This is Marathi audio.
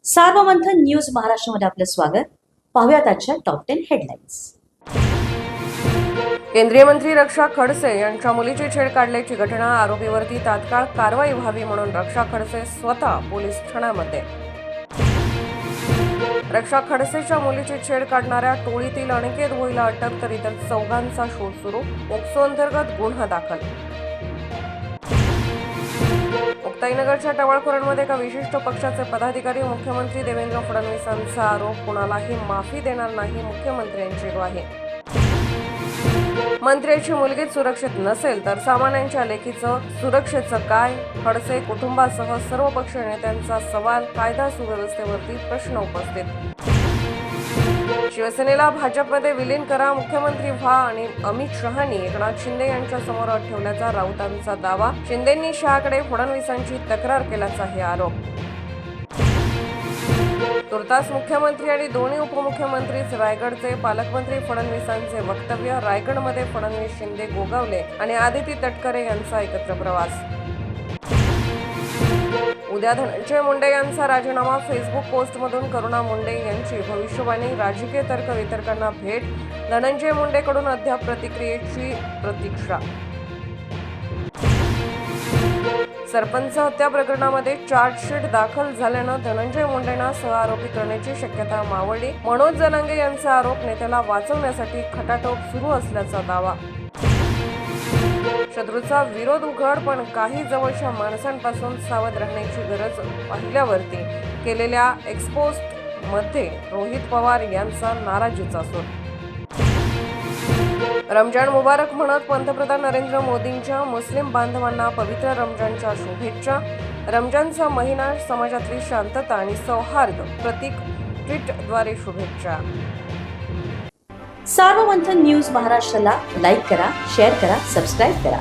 सार्वमंथन न्यूज महाराष्ट्रामध्ये आपलं स्वागत. पाहूयात आजच्या टॉप 10 हेडलाईन्स. केंद्रीय मंत्री रक्षा खडसे यांच्या मुलीची छेड काढल्याची घटना, आरोपीवरती तात्काळ कारवाई व्हावी म्हणून रक्षा खडसे स्वतः पोलीस ठाण्यामध्ये. रक्षा खडसेच्या मुलीची छेड काढणाऱ्या टोळीतील अनिकेत भोईला अटक, तर इतर चौघांचा शोध सुरू. पोक्सो अंतर्गत गुन्हा दाखल. मुक्ताईनगरच्या टवाळखोरांमध्ये एका विशिष्ट पक्षाचे पदाधिकारी मुख्यमंत्री देवेंद्र फडणवीसांचा आरोप, कुणालाही माफी देणार नाही, मुख्यमंत्र्यांची ग्वाही. मंत्र्याची मुलगी सुरक्षित नसेल तर सामान्यांच्या लेखीचं सुरक्षेचं काय? खडसे कुटुंबासह सर्व पक्षीय नेत्यांचा सवाल. कायदा सुव्यवस्थेवरती प्रश्न उपस्थित. शिवसेनेला भाजपमध्ये विलीन करा, मुख्यमंत्री व्हा आणि अमित शहांनी एकनाथ शिंदे यांच्या समोर अट ठेवल्याचा राऊतांचा दावा. शिंदेंनी शहाकडे फडणवीसांची तक्रार केल्याचाही आरोप. तुर्तास मुख्यमंत्री आणि दोन्ही उपमुख्यमंत्रीच रायगडचे. पालकमंत्री फडणवीसांचे वक्तव्य. रायगडमध्ये फडणवीस, शिंदे, गोगावले आणि आदिती तटकरे यांचा एकत्र प्रवास. उद्या धनंजय मुंडे यांचा राजीनामा. फेसबुक पोस्टमधून करुणा मुंडे यांची भविष्यवाणी. राजकीय तर्कवितर्कांना भेट. धनंजय मुंडेकडून अद्याप प्रतिक्रियेची प्रतीक्षा. सरपंच हत्या प्रकरणामध्ये चार्जशीट दाखल झाल्यानं धनंजय मुंडेंना सहआरोपी करण्याची शक्यता मावळली. मनोज जनांगे यांचा आरोप, नेत्याला वाचवण्यासाठी खटाटोप सुरू असल्याचा दावा. शत्रूचा विरोध उघड, पण काही जवळच्या माणसांपासून सावध राहण्याची गरज पाहिल्यावरती केलेल्या एक्सपोस्ट मध्ये रोहित पवार यांचा नाराजीचा सूर. रमजान मुबारक म्हणत पंतप्रधान नरेंद्र मोदींच्या मुस्लिम बांधवांना पवित्र रमजानच्या शुभेच्छा. रमजानचा महिना समाजातली शांतता आणि सौहार्द प्रतीक. ट्विटद्वारे शुभेच्छा. सार्वमंथन न्यूज महाराष्ट्राला लाईक करा, शेअर करा, सबस्क्राईब करा.